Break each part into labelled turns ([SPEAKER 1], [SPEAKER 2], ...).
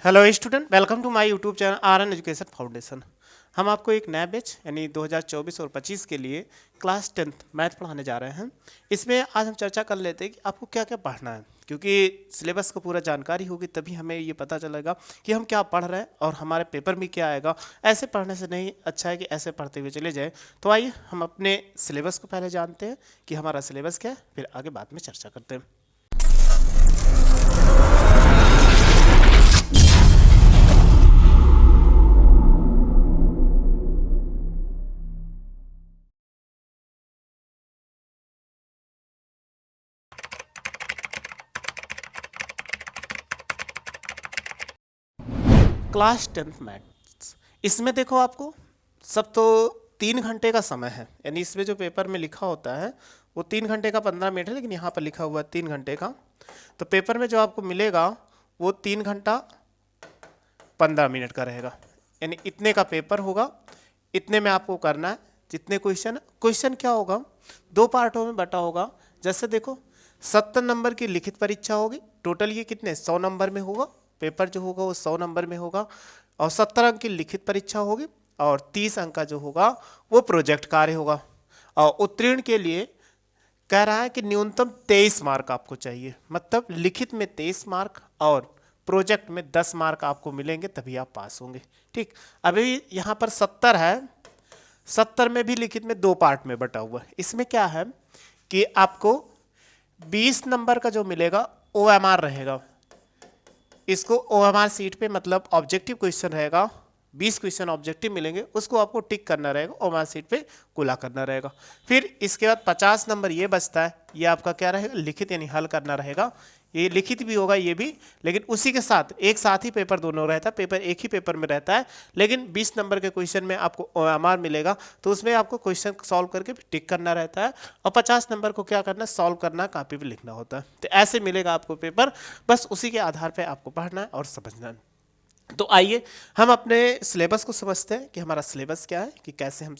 [SPEAKER 1] Hello student, welcome to my YouTube channel RN. Education foundation. हम आपको एक नया बैच यानी 2024 और 25 के लिए क्लास 10th मैथ पढ़ाने जा रहे हैं। इसमें आज हम चर्चा कर लेते हैं कि आपको क्या क्या पढ़ना है, क्योंकि सिलेबस को पूरा जानकारी होगी तभी हमें ये पता चलेगा कि हम क्या पढ़ रहे हैं और हमारे पेपर में क्या आएगा। ऐसे पढ़ने से नहीं, अच्छा है कि ऐसे पढ़ते हुए चले जाए। तो आइए हम अपने सिलेबस को पहले जानते हैं कि हमारा सिलेबस क्या है, फिर आगे बाद में चर्चा करते हैं। क्लास 10th मैथ्स, इसमें देखो आपको सब तो 3 घंटे का समय है, यानी इसमें जो पेपर में लिखा होता है वो 3 घंटे का 15 मिनट है, लेकिन यहाँ पर लिखा हुआ है 3 घंटे का। तो पेपर में जो आपको मिलेगा वो 3 घंटा 15 मिनट का रहेगा, यानी इतने का पेपर होगा। इतने में आपको करना है जितने क्वेश्चन क्या होगा, 2 पार्टों में बटा होगा। जैसे देखो 70 नंबर की लिखित परीक्षा होगी, टोटल ये कितने 100 नंबर में होगा। पेपर जो होगा वो 100 नंबर में होगा और 70 अंक की लिखित परीक्षा होगी और 30 अंक का जो होगा वो प्रोजेक्ट कार्य होगा। और उत्तीर्ण के लिए कह रहा है कि न्यूनतम 23 मार्क आपको चाहिए, मतलब लिखित में 23 मार्क और प्रोजेक्ट में 10 मार्क आपको मिलेंगे, तभी आप पास होंगे। ठीक, अभी यहाँ पर 70 है, 70 में भी लिखित में 2 पार्ट में बटा हुआ है। इसमें क्या है कि आपको 20 नंबर का जो मिलेगा OMR रहेगा। इसको OMR सीट पे, मतलब ऑब्जेक्टिव क्वेश्चन रहेगा, 20 क्वेश्चन ऑब्जेक्टिव मिलेंगे, उसको आपको टिक करना रहेगा, OMR सीट पे कुला करना रहेगा। फिर इसके बाद 50 नंबर ये बचता है, ये आपका क्या रहेगा लिखित, यानी हल करना रहेगा। ये लिखित भी होगा ये भी, लेकिन उसी के साथ एक साथ ही पेपर दोनों रहता है, पेपर एक ही पेपर में रहता है, लेकिन 20 नंबर के क्वेश्चन में आपको OMR मिलेगा, तो उसमें आपको क्वेश्चन सॉल्व करके टिक करना रहता है और 50 नंबर को क्या करना, सॉल्व करना, कॉपी पे लिखना होता है। तो ऐसे मिलेगा आपको पेपर, बस उसी के आधार पर आपको पढ़ना है और समझना है। तो आइए हम अपने सिलेबस को समझते हैं कि हमारा सिलेबस क्या है, कि कैसे हम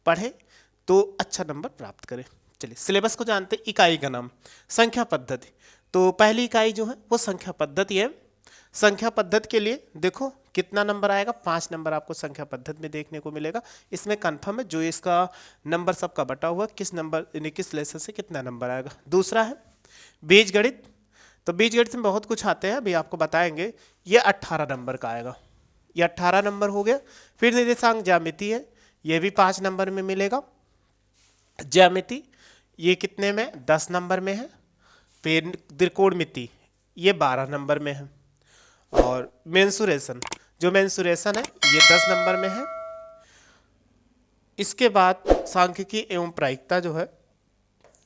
[SPEAKER 1] पढ़ें तो अच्छा नंबर प्राप्त करें। चलिए सिलेबस को जानते हैं। इकाई का नाम संख्या पद्धति। तो पहली इकाई जो है वो संख्या पद्धति है। संख्या पद्धति के लिए देखो कितना नंबर आएगा, 5 नंबर आपको संख्या पद्धति में देखने को मिलेगा। इसमें कन्फर्म है जो इसका नंबर सबका बटा हुआ किस नंबर यानी किस लेसन से कितना नंबर आएगा। दूसरा है बीजगणित। तो बीजगणित में बहुत कुछ आते हैं, अभी आपको बताएंगे। ये 18 नंबर का आएगा, ये 18 नंबर हो गया। फिर निर्देशांक ज्यामिति है, ये भी 5 नंबर में मिलेगा। ज्यामिति ये कितने में, 10 नंबर में है। फिर त्रिकोणमिति ये 12 नंबर में है। और मेंसुरेशन, जो मेंसुरेशन है ये 10 नंबर में है। इसके बाद सांख्यिकी एवं प्रायिकता जो है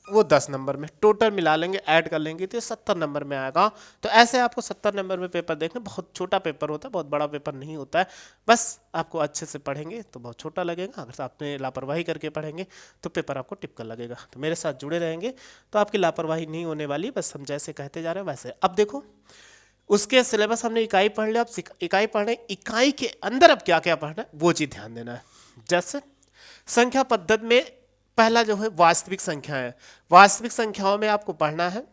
[SPEAKER 1] वो 10 नंबर में। टोटल मिला लेंगे, ऐड कर लेंगे तो ये 70 नंबर में आएगा। तो ऐसे आपको 70 नंबर में पेपर देखना, बहुत छोटा पेपर होता है, बहुत बड़ा पेपर नहीं होता है। बस आपको अच्छे से पढ़ेंगे तो बहुत छोटा लगेगा, अगर आपने लापरवाही करके पढ़ेंगे तो पेपर आपको टिपिकल लगेगा। तो मेरे साथ जुड़े रहेंगे तो आपकी लापरवाही नहीं होने वाली, बस हम जैसे कहते जा रहे हैं वैसे। अब देखो उसके सिलेबस हमने इकाई पढ़ लिया, अब इकाई पढ़ रहे, इकाई के अंदर अब क्या क्या पढ़ना है वो चीज़ ध्यान देना है। जैसे संख्या पद्धति में पहला जो है वास्तविक संख्या है। वास्तविक संख्याओं में आपको पढ़ना है,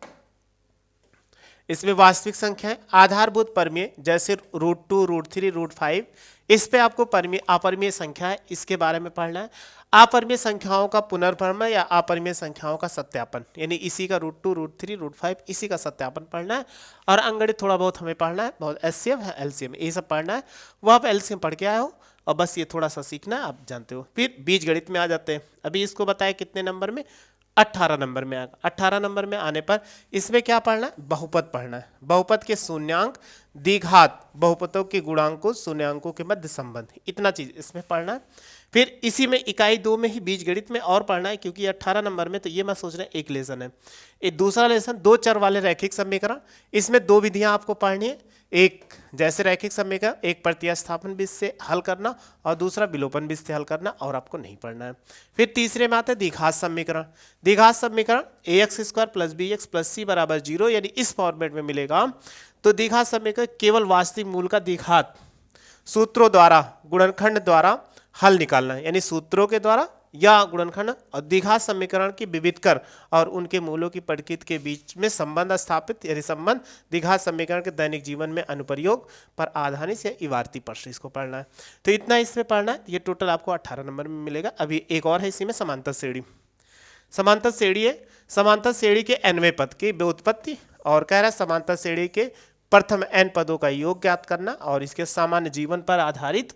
[SPEAKER 1] इसमें वास्तविक संख्या है आधारभूत परमीय, जैसे √2 √3 √5। इस पे आपको परमीय अपरिमेय संख्या है, इसके बारे में पढ़ना है। अपरिमेय संख्याओं का पुनर्भ्रमण या अपरिमेय संख्याओं का सत्यापन, यानी इसी का √2 √3 √5 इसी का सत्यापन पढ़ना है। और अंगणित थोड़ा बहुत हमें पढ़ना है, बहुत एचसीएफ है, एलसीएम ये सब पढ़ना है। वो आप एलसीएम पढ़ के आए हो और बस ये थोड़ा सा सीखना है, आप जानते हो। फिर बीजगणित में आ जाते हैं। अभी इसको बताया कितने नंबर में, 18 नंबर में आएगा। 18 नंबर में आने पर इसमें क्या पढ़ना है, बहुपद पढ़ना है। बहुपद के शून्यांक, द्विघात, बहुपदों के गुणांकों, शून्यांकों के मध्य संबंध, इतना चीज इसमें पढ़ना है। फिर इसी में इकाई 2 में ही बीजगणित में और पढ़ना है, क्योंकि 18 नंबर में तो ये मैं सोच रहा एक लेसन है। एक दूसरा लेसन 2 चर वाले रैखिक समीकरण, इसमें 2 विधियां आपको पढ़नी है। एक जैसे रैखिक समीकरण, एक प्रतिस्थापन विधि से हल करना और दूसरा विलोपन विधि से हल करना, और आपको नहीं पढ़ना है। फिर तीसरे में आते हैं द्विघात समीकरण। द्विघात समीकरण ax² + bx + c = 0, यानी इस फॉर्मेट में मिलेगा। तो द्विघात समीकरण केवल वास्तविक मूल का द्विघात सूत्रों द्वारा, गुणनखंड द्वारा हल निकालना है, यानी सूत्रों के द्वारा या गुणनखंड और द्विघात समीकरण की विविध कर और उनके मूलों की प्रकृति के बीच में संबंध स्थापित, यदि संबंध द्विघात समीकरण के दैनिक जीवन में अनुप्रयोग पर आधारित या इबारती प्रश्न, इसको पढ़ना है। तो इतना इसमें पढ़ना है। ये टोटल आपको 18 नंबर में मिलेगा। अभी एक और है इसी में, समांतर श्रेणी। समांतर श्रेणी है, समांतर श्रेणी के nवें पद की व्युत्पत्ति और कह रहा है समांतर श्रेणी के प्रथम n पदों का योग ज्ञात करना और इसके सामान्य जीवन पर आधारित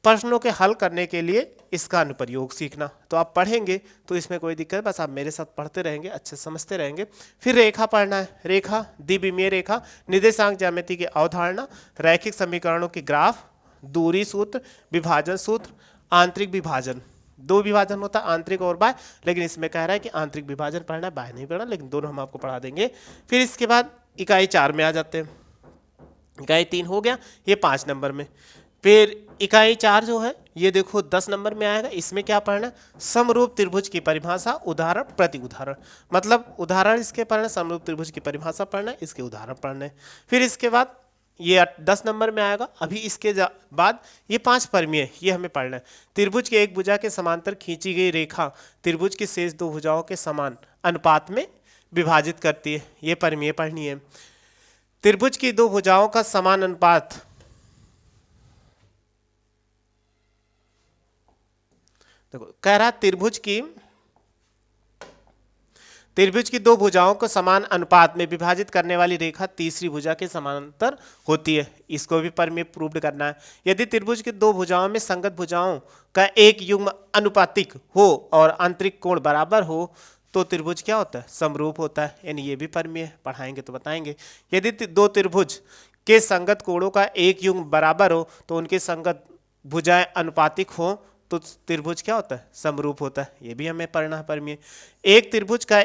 [SPEAKER 1] प्रश्नों के हल करने के लिए इसका अनुप्रयोग सीखना। तो आप पढ़ेंगे तो इसमें कोई दिक्कत, बस आप मेरे साथ पढ़ते रहेंगे, अच्छे समझते रहेंगे। फिर रेखा पढ़ना है। रेखा, द्विविमीय रेखा, निर्देशांक ज्यामिति की अवधारणा, रैखिक समीकरणों की ग्राफ, दूरी सूत्र, विभाजन सूत्र, आंतरिक विभाजन। दो विभाजन होता है, आंतरिक और बाह्य, लेकिन इसमें कह रहा है कि आंतरिक विभाजन पढ़ना है, बाह्य नहीं पढ़ना, लेकिन दोनों हम आपको पढ़ा देंगे। फिर इसके बाद इकाई 4 में आ जाते हैं। इकाई 3 हो गया, ये 5 नंबर में। फिर इकाई 4 जो है ये देखो 10 नंबर में आएगा। इसमें क्या पढ़ना है? समरूप त्रिभुज की परिभाषा, उदाहरण, प्रति उदाहरण। मतलब उदाहरण इसके पढ़ना, समरूप त्रिभुज की परिभाषा पढ़ना है, इसके उदाहरण पढ़ने हैं। फिर इसके बाद ये 10 नंबर में आएगा। अभी इसके बाद ये 5 परिमेय, ये हमें पढ़ना है। त्रिभुज के एक भुजा के समांतर खींची गई रेखा त्रिभुज की शेष 2 भुजाओं के समान अनुपात में विभाजित करती है, ये परिमेय पढ़नी है। त्रिभुज की 2 भुजाओं का समान अनुपात, देखो कह रहा त्रिभुज की 2 भुजाओं को समान अनुपात में विभाजित करने वाली रेखा तीसरी भुजा के समांतर होती है, इसको भी परिमेय प्रूव्ड करना है। यदि त्रिभुज की 2 भुजाओं में संगत भुजाओं का एक युग्म अनुपातिक हो और आंतरिक कोण बराबर हो तो त्रिभुज क्या होता है? समरूप होता है, यानी ये भी परिमेय पढ़ाएंगे तो बताएंगे। यदि 2 त्रिभुज के संगत कोणों का एक युग्म बराबर हो तो उनके संगत भुजाएं अनुपातिक हो तो त्रिभुज क्या होता है? समरूप होता है, ये भी हमें पढ़ना है परिमेय। एक त्रिभुज का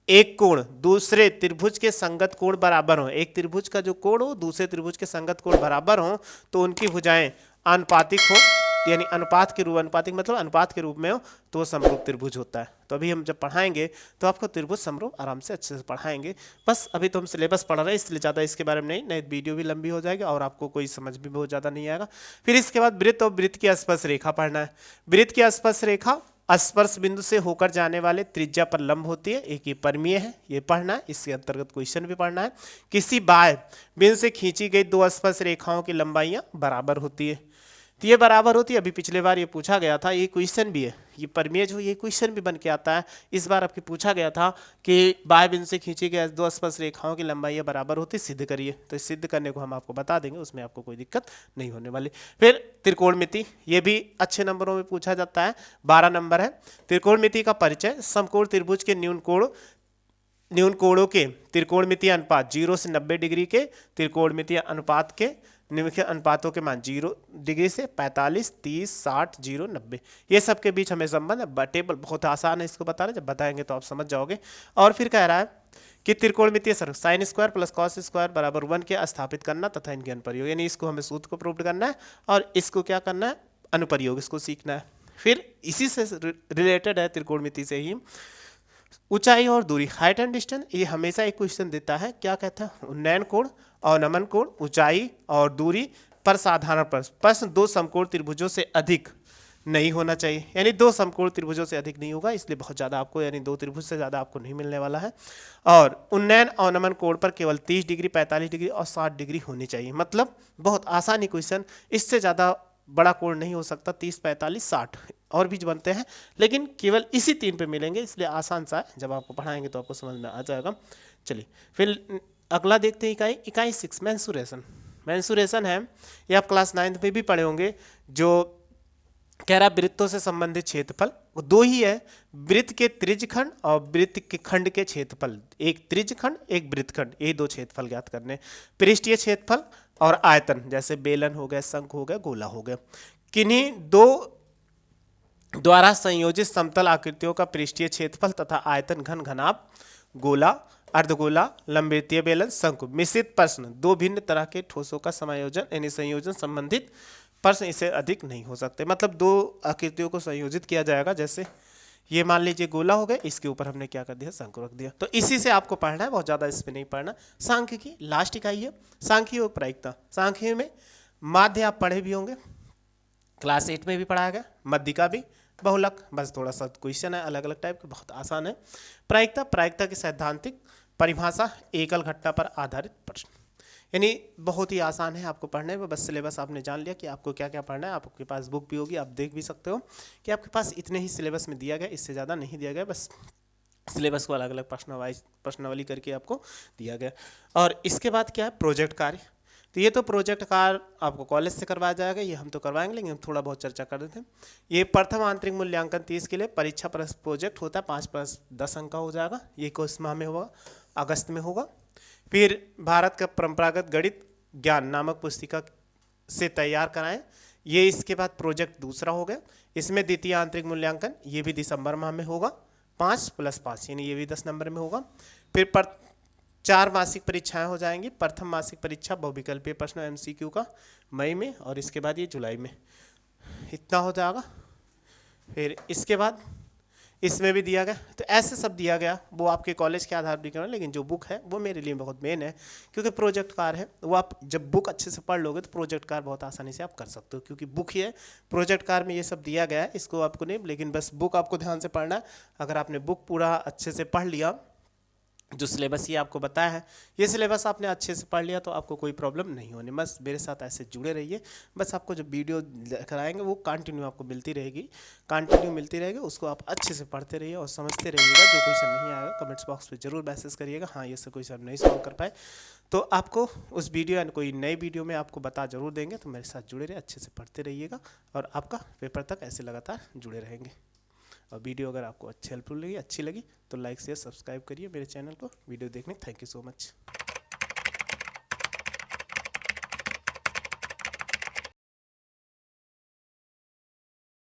[SPEAKER 1] एक कोण दूसरे त्रिभुज के संगत कोण बराबर हो, एक त्रिभुज का जो कोण हो दूसरे त्रिभुज के संगत कोण बराबर हो तो उनकी भुजाएं अनुपातिक हो, यानी अनुपात के रूप, अनुपातिक मतलब अनुपात के रूप में हो तो समरूप त्रिभुज होता है। तो अभी हम जब पढ़ाएंगे तो आपको त्रिभुज समरूप आराम से अच्छे से पढ़ाएंगे। बस अभी तो हम सिलेबस पढ़ रहे हैं इसलिए ज़्यादा इसके बारे में नहीं वीडियो भी लंबी हो जाएगी और आपको कोई समझ भी बहुत ज़्यादा नहीं आएगा। फिर इसके बाद वृत्त और वृत्त की स्पर्श रेखा पढ़ना है। वृत्त की स्पर्श रेखा स्पर्श बिंदु से होकर जाने वाले त्रिज्या पर लंब होती है, एक ये परिमेय है, ये पढ़ना है। इसके अंतर्गत क्वेश्चन भी पढ़ना है। किसी बाह्य बिंदु से खींची गई 2 स्पर्श रेखाओं की लंबाइयां बराबर होती है, तो ये बराबर होती है। अभी पिछले बार ये पूछा गया था, ये क्वेश्चन भी है, ये परिमेय जो ये क्वेश्चन भी बन के आता है। इस बार आपके पूछा गया था कि बाह्य बिंदु से खींची गई 2 स्पर्श रेखाओं की लंबाइयां बराबर होती, सिद्ध करिए। तो सिद्ध करने को हम आपको बता देंगे, उसमें आपको कोई दिक्कत नहीं होने वाली। फिर त्रिकोणमिति, ये भी अच्छे नंबरों में पूछा जाता है, 12 नंबर है। त्रिकोणमिति का परिचय, समकोण त्रिभुज के न्यून कोणों के त्रिकोणमितीय अनुपात 0 से 90 डिग्री के त्रिकोणमितीय अनुपात के निम्नलिखित अनुपातों के मान 0 डिग्री से 45, 30, 60, 0, 90, ये सब के बीच हमें संबंध है। टेबल बहुत आसान है, इसको बताना, जब बताएंगे तो आप समझ जाओगे। और फिर कह रहा है कि त्रिकोणमितीय sir sine square plus cos square बराबर 1 के स्थापित करना तथा इनके अनुप्रयोग, यानी इसको हमें सूत्र को प्रूव करना है और इसको क्या करना है? अनुप्रयोग, इसको सीखना है। फिर इसी से रिलेटेड है त्रिकोणमिति से ही ऊंचाई और दूरी, हाइट एंड डिस्टेंस। ये हमेशा एक क्वेश्चन देता है, क्या कहता है? उन्नयन कोण और नमन कोण, ऊंचाई और दूरी पर साधारण प्रश्न 2 समकोण त्रिभुजों से अधिक नहीं होना चाहिए, यानी 2 समकोण त्रिभुजों से अधिक नहीं होगा, इसलिए बहुत ज़्यादा आपको, यानी 2 त्रिभुज से ज़्यादा आपको नहीं मिलने वाला है। और उन्नयन और नमन कोण पर केवल 30 डिग्री, 45 डिग्री और 60 डिग्री होनी चाहिए। मतलब बहुत आसान ही क्वेश्चन, इससे ज़्यादा बड़ा कोण नहीं हो सकता। 30, 45, 60 और भी बनते हैं, लेकिन केवल इसी 3 पे मिलेंगे, इसलिए आसान सा है। जब आपको पढ़ाएंगे तो आपको समझ में आ जाएगा। चलिए फिर अगला देखते हैं इकाई 6 मेंसुरेशन। मेंसुरेशन है, ये आप क्लास 9 में भी पढ़े होंगे। जो कह रहा है वृत्तों से संबंधित क्षेत्रफल, वो 2 ही है, वृत्त के त्रिज्यखंड और वृत्त के खंड के क्षेत्रफल। एक त्रिज्यखंड, एक वृत्तखंड, ये 2 क्षेत्रफल ज्ञात करने। पृष्ठीय क्षेत्रफल और आयतन, जैसे बेलन हो गया, शंख हो गया, गोला हो गया। किन्हीं 2 द्वारा संयोजित समतल आकृतियों का पृष्ठीय क्षेत्रफल तथा आयतन घन घनाभ, गोला, अर्धगोला, लंबवृत्तीय बेलन, शंकु। मिश्रित प्रश्न, 2 भिन्न तरह के ठोसों का समायोजन यानी संयोजन संबंधित प्रश्न इससे अधिक नहीं हो सकते। मतलब 2 आकृतियों को संयोजित किया जाएगा, जैसे ये मान लीजिए गोला हो गया, इसके ऊपर हमने क्या कर दिया? शंकु रख दिया। तो इसी से आपको पढ़ना है, बहुत ज़्यादा इस पर नहीं पढ़ना। सांख्य की लास्ट इकाई है सांख्यिक और प्रायिकता। सांख्यिक में माध्य आप पढ़े भी होंगे, क्लास 8 में भी पढ़ाया गया, मध्यिका भी, बहुलक, बस थोड़ा सा क्वेश्चन है अलग अलग टाइप के, बहुत आसान है। प्रायिकता, प्रायिकता की सैद्धांतिक परिभाषा, एकल घटना पर आधारित प्रश्न, यानी बहुत ही आसान है आपको पढ़ने में। बस सिलेबस आपने जान लिया कि आपको क्या क्या पढ़ना है। आपके पास बुक भी होगी, आप देख भी सकते हो कि आपके पास इतने ही सिलेबस में दिया गया, इससे ज़्यादा नहीं दिया गया। बस सिलेबस को अलग अलग प्रश्नावली करके आपको दिया गया। और इसके बाद क्या है, प्रोजेक्ट कार्य। तो ये तो प्रोजेक्ट कार्य आपको कॉलेज से करवाया जाएगा, ये हम तो करवाएंगे, लेकिन हम थोड़ा बहुत चर्चा कर देते हैं। ये प्रथम आंतरिक मूल्यांकन 30 के लिए परीक्षा प्रोजेक्ट होता है, 5+10 अंक का हो जाएगा। ये किस माह में होगा, अगस्त में होगा। फिर भारत का परंपरागत गणित ज्ञान नामक पुस्तिका से तैयार कराएं, ये इसके बाद प्रोजेक्ट दूसरा हो गया। इसमें द्वितीय आंतरिक मूल्यांकन, ये भी दिसंबर माह में होगा, 5+5 यानी ये भी 10 नंबर में होगा। फिर 4 मासिक परीक्षाएं हो जाएंगी। प्रथम मासिक परीक्षा बहुविकल्पीय प्रश्न MCQ का मई में, और इसके बाद ये जुलाई में, इतना हो जाएगा। फिर इसके बाद इसमें भी दिया गया, तो ऐसे सब दिया गया। वो आपके कॉलेज के आधार पर करना, लेकिन जो बुक है वो मेरे लिए बहुत मेन है, क्योंकि प्रोजेक्ट कार्य है वो आप जब बुक अच्छे से पढ़ लोगे तो प्रोजेक्ट कार्य बहुत आसानी से आप कर सकते हो, क्योंकि बुक ही है। प्रोजेक्ट कार्य में ये सब दिया गया है, इसको आपको नहीं, लेकिन बस बुक आपको ध्यान से पढ़ना है। अगर आपने बुक पूरा अच्छे से पढ़ लिया, जो सिलेबस ये आपको बताया है, ये सिलेबस आपने अच्छे से पढ़ लिया, तो आपको कोई प्रॉब्लम नहीं होनी। बस मेरे साथ ऐसे जुड़े रहिए, बस आपको जो वीडियो कराएंगे वो कंटिन्यू आपको मिलती रहेगी, उसको आप अच्छे से पढ़ते रहिए और समझते रहिएगा। जो क्वेश्चन नहीं आएगा कमेंट्स बॉक्स में जरूर मैसेज करिएगा, हाँ ये सब क्वेश्चन नहीं सॉल्व कर पाए, तो आपको उस वीडियो या कोई नई वीडियो में आपको बता जरूर देंगे। तो मेरे साथ जुड़े रहिए, अच्छे से पढ़ते रहिएगा, और आपका पेपर तक ऐसे लगातार जुड़े रहेंगे। और वीडियो अगर आपको हेल्पफुल लगी, अच्छी लगी, तो लाइक शेयर सब्सक्राइब करिए मेरे चैनल को। वीडियो देखने थैंक यू सो मच।